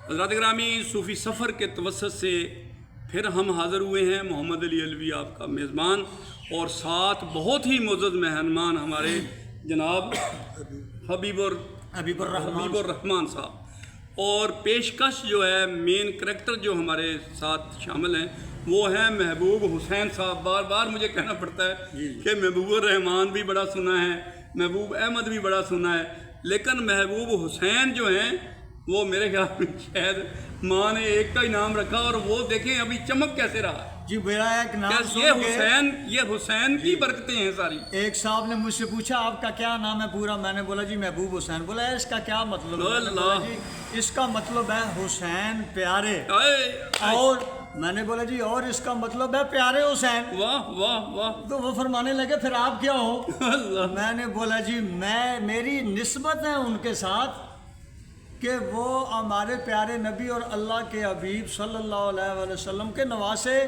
حضرات گرامی، صوفی سفر کے توسط سے پھر ہم حاضر ہوئے ہیں، محمد علی علوی آپ کا میزبان، اور ساتھ بہت ہی معزز مہمان ہمارے جناب حبیب الرحمان صاحب، اور پیشکش جو ہے مین کریکٹر جو ہمارے ساتھ شامل ہیں وہ ہیں محبوب حسین صاحب۔ بار بار مجھے کہنا پڑتا ہے کہ محبوب الرحمان بھی بڑا سنا ہے، محبوب احمد بھی بڑا سنا ہے، لیکن محبوب حسین جو ہیں وہ میرے خیال میں شاید ماں نے ایک کا ہی نام رکھا، اور وہ دیکھیں ابھی چمک کیسے رہا ہے۔ جی میرا ایک نام یہ حسین کی برکتیں ہیں ساری۔ ایک صاحب نے مجھ سے پوچھا آپ کا کیا نام ہے پورا، میں نے بولا جی محبوب حسین۔ بولا اس کا کیا مطلب ہے؟ بولا جی اس کا مطلب ہے حسین پیارے، اور میں نے بولا جی اور اس کا مطلب ہے پیارے حسین۔ واہ واہ واہ! تو وہ فرمانے لگے پھر آپ کیا ہو؟ میں نے بولا جی میری نسبت ہے ان کے ساتھ کہ وہ ہمارے پیارے نبی اور اللہ کے حبیب صلی اللہ علیہ وسلم کے نواسے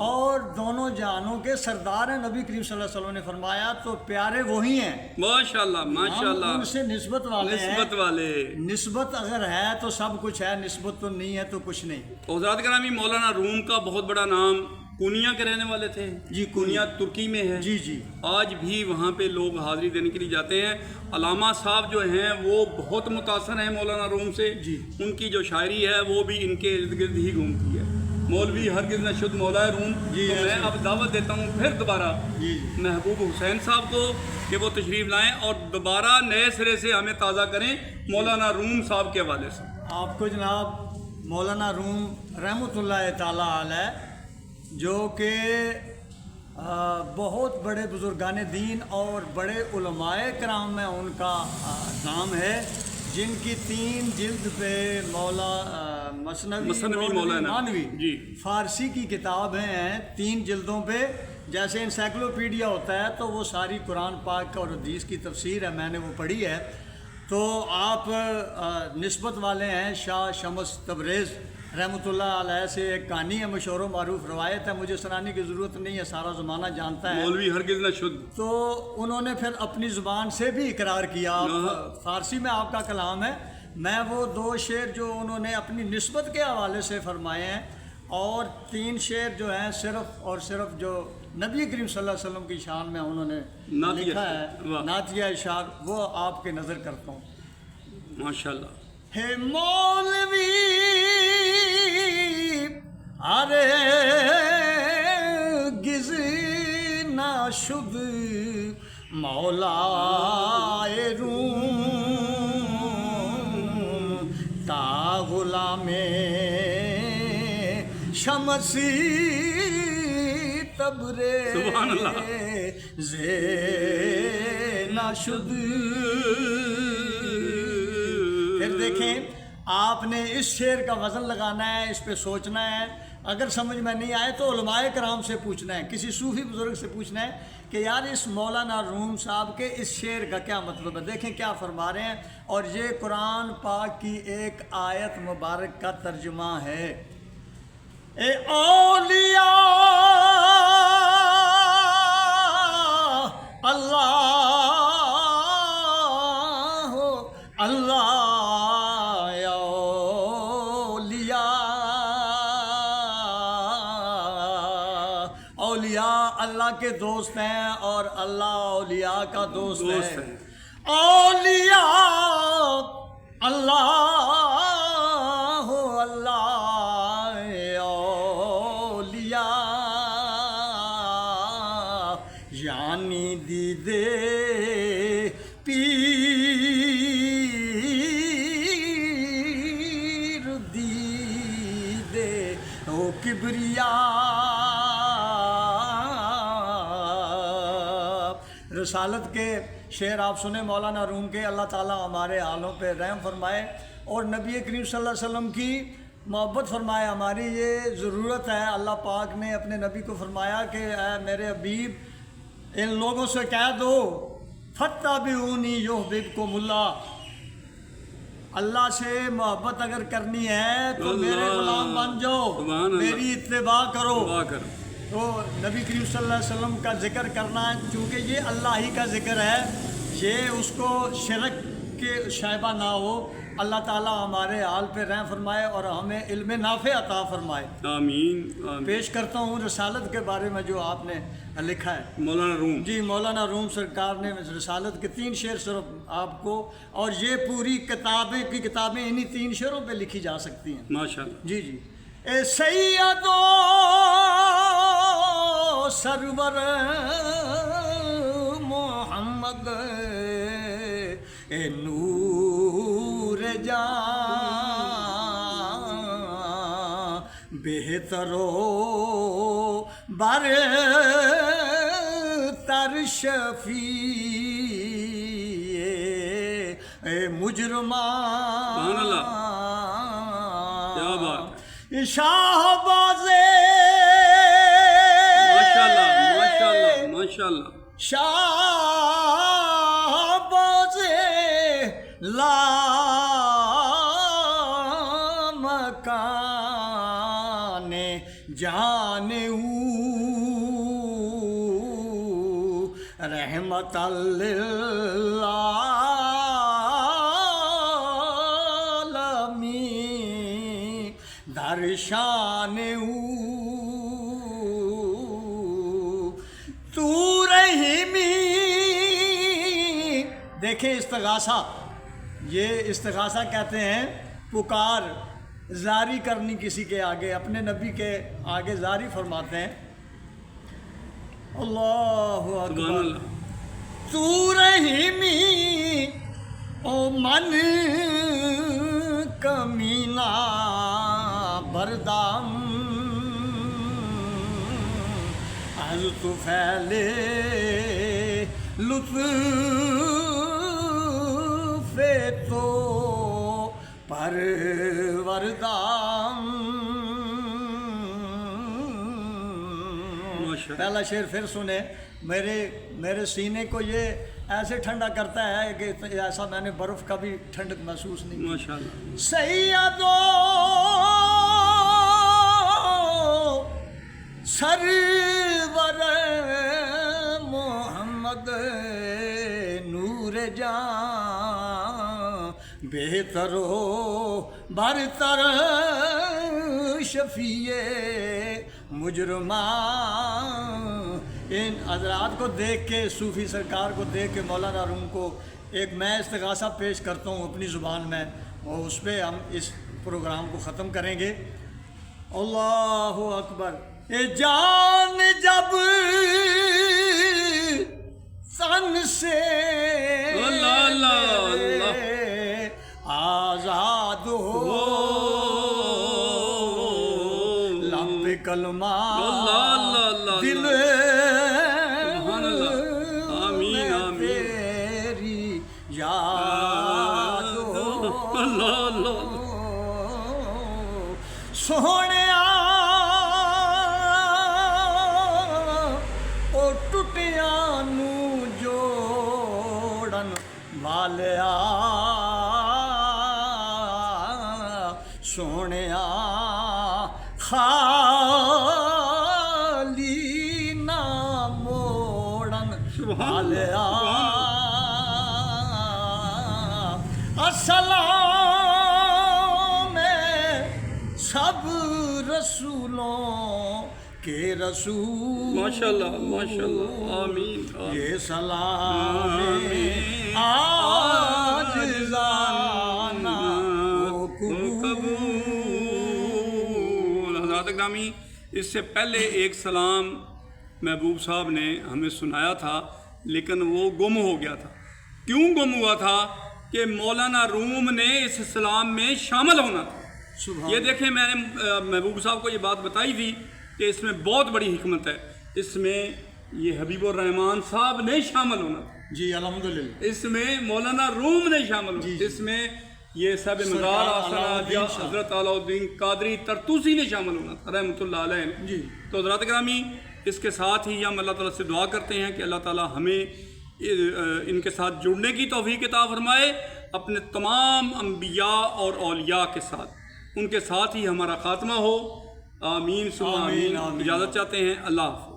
اور دونوں جہانوں کے سردار ہیں۔ نبی کریم صلی اللہ علیہ وسلم نے فرمایا تو پیارے وہی ہیں۔ ماشاءاللہ ماشاءاللہ، ان سے نسبت والے ہیں۔ نسبت والے، نسبت اگر ہے تو سب کچھ ہے، نسبت تو نہیں ہے تو کچھ نہیں۔ حضرات گرامی، مولانا روم کا بہت بڑا نام، کونیا کے رہنے والے تھے جی، کونیا ترکی میں ہے۔ جی جی، آج بھی وہاں پہ لوگ حاضری دینے کے لیے جاتے ہیں۔ علامہ صاحب جو ہیں وہ بہت متاثر ہیں مولانا روم سے، جی، ان کی جو شاعری ہے وہ بھی ان کے ارد گرد ہی گھومتی ہے۔ مولوی ہرگز نہ شد مولا روم۔ جی، تو میں اب دعوت دیتا ہوں پھر دوبارہ جی، محبوب حسین صاحب کو کہ وہ تشریف لائیں اور دوبارہ نئے سرے سے ہمیں تازہ کریں مولانا روم صاحب کے حوالے سے۔ آپ کو جناب مولانا روم رحمۃ اللہ تعالیٰ علیہ، جو کہ بہت بڑے بزرگان دین اور بڑے علماء کرام میں ان کا نام ہے، جن کی 3 جلد پہ مثنوی مولوی جی فارسی کی کتابیں ہیں 3 جلدوں پہ۔ جیسے انسائکلوپیڈیا ہوتا ہے تو وہ ساری قرآن پاک اور حدیث کی تفسیر ہے، میں نے وہ پڑھی ہے۔ تو آپ نسبت والے ہیں شاہ شمس تبریز رحمۃ اللہ علیہ سے۔ ایک کہانی ہے، مشہور و معروف روایت ہے، مجھے سنانے کی ضرورت نہیں ہے، سارا زمانہ جانتا ہے۔ مولوی ہرگز نہ شد۔ تو انہوں نے پھر اپنی زبان سے بھی اقرار کیا، فارسی میں آپ کا کلام ہے۔ میں وہ 2 شعر جو انہوں نے اپنی نسبت کے حوالے سے فرمائے ہیں، اور 3 شعر جو ہیں صرف اور صرف جو نبی کریم صلی اللہ علیہ وسلم کی شان میں انہوں نے لکھا ہے، نعتیہ اشعار، وہ آپ کے نظر کرتا ہوں۔ ماشاءاللہ۔ ہے مولوی ہرگز نہ شد مولا روم تا غلام شمسی تبریز نہ شد۔ پھر دیکھیں، آپ نے اس شعر کا وزن لگانا ہے، اس پہ سوچنا ہے۔ اگر سمجھ میں نہیں آئے تو علماء کرام سے پوچھنا ہے، کسی صوفی بزرگ سے پوچھنا ہے کہ یار اس مولانا روم صاحب کے اس شعر کا کیا مطلب ہے۔ دیکھیں کیا فرما رہے ہیں، اور یہ قرآن پاک کی ایک آیت مبارک کا ترجمہ ہے۔ اے اولیاء اللہ اللہ کے دوست ہیں اور اللہ اولیاء کا دوست ہے۔ اولیاء اللہ اولیاء یعنی دیدے پیر دیدے او کبریا۔ رسالت کے شعر آپ سنیں مولانا روم کے، اللہ تعالیٰ ہمارے حالوں پہ رحم فرمائے اور نبی کریم صلی اللہ علیہ وسلم کی محبت فرمائے۔ ہماری یہ ضرورت ہے۔ اللہ پاک نے اپنے نبی کو فرمایا کہ اے میرے حبیب ان لوگوں سے کہہ دو فاتبعونی یحببکم اللہ، اللہ سے محبت اگر کرنی ہے تو میرے غلام بن جاؤ، میری اتباع کرو۔ تو نبی کریم صلی اللہ علیہ وسلم کا ذکر کرنا ہے، چونکہ یہ اللہ ہی کا ذکر ہے، یہ اس کو شرک کے شائبہ نہ ہو، اللہ تعالیٰ ہمارے حال پہ رحم فرمائے اور ہمیں علم نافع عطا فرمائے۔ آمین آمین۔ پیش کرتا ہوں رسالت کے بارے میں جو آپ نے لکھا ہے۔ مولانا روم جی مولانا روم سرکار نے رسالت کے 3 شعر صرف آپ کو، اور یہ پوری کتابیں انہی 3 شعروں پہ لکھی جا سکتی ہیں۔ ماشاءاللہ۔ جی جی۔ اے سیدو سرور محمد، اے نور جان، بہترو برتر شفیع اے مجرمان، سبحان اللہ، کیا بات ہے، شاہباز ماشاءاللہ ماشاءاللہ ماشاءاللہ، شاہباز لامکان جانے رحمت للعالمین درشان تو رحیمی۔ دیکھیں استغاثہ، یہ استغاثہ کہتے ہیں پکار زاری کرنی کسی کے آگے، اپنے نبی کے آگے زاری فرماتے ہیں۔ اللہ سبحان اکبر۔ اللہ، تو رحیمی او من کمینہ بردام، از تو پھیلے لطف تو پروردام۔ ماشاءاللہ، پہلا شعر پھر سنیں۔ میرے سینے کو یہ ایسے ٹھنڈا کرتا ہے کہ ایسا میں نے برف کا بھی ٹھنڈک محسوس نہیں کی۔ ماشاءاللہ، سیدو سرور محمد، نور جان، بہترو برتر شفیع مجرمان۔ ان حضرات کو دیکھ کے، صوفی سرکار کو دیکھ کے، مولانا روم کو ایک میں استغاثہ پیش کرتا ہوں اپنی زبان میں، اور اس پہ ہم اس پروگرام کو ختم کریں گے۔ اللہ اکبر۔ اے جان جب تن سے اللہ اللہ اللہ، آزاد ہو، لب کلمہ اللہ اللہ اللہ، دل سبحان اللہ، آمین آمین، تیری یاد ہو، اللہ اللہ، سونیا او ٹوٹیا نو جوڑن والیا، سونیا خالی نہ موڑن والیا، السلام سب رسولوں کے رسول، ماشاءاللہ ماشاءاللہ، آمین آمین، یہ سلام آمین، آج زانا و قبول۔ حضرات گرامی، اس سے پہلے ایک سلام محبوب صاحب نے ہمیں سنایا تھا، لیکن وہ گم ہو گیا تھا۔ کیوں گم ہوا تھا؟ کہ مولانا روم نے اس سلام میں شامل ہونا تھا۔ یہ دیکھیں، میں نے محبوب صاحب کو یہ بات بتائی تھی کہ اس میں بہت بڑی حکمت ہے، اس میں یہ حبیب الرحمان صاحب نے شامل ہونا تھا، جی الحمدللہ، اس میں مولانا روم نے شامل ہونا، اس میں یہ صاحب مزار حضرت علاء الدین قادری طرطوسی نے شامل ہونا تھا رحمۃ اللہ علیہ۔ جی تو حضرات گرامی، اس کے ساتھ ہی ہم اللہ تعالیٰ سے دعا کرتے ہیں کہ اللہ تعالیٰ ہمیں ان کے ساتھ جڑنے کی توفیق عطا فرمائے، اپنے تمام انبیاء اور اولیاء کے ساتھ، ان کے ساتھ ہی ہمارا خاتمہ ہو۔ آمین ثم آمین۔ اجازت چاہتے ہیں، اللہ حافظ۔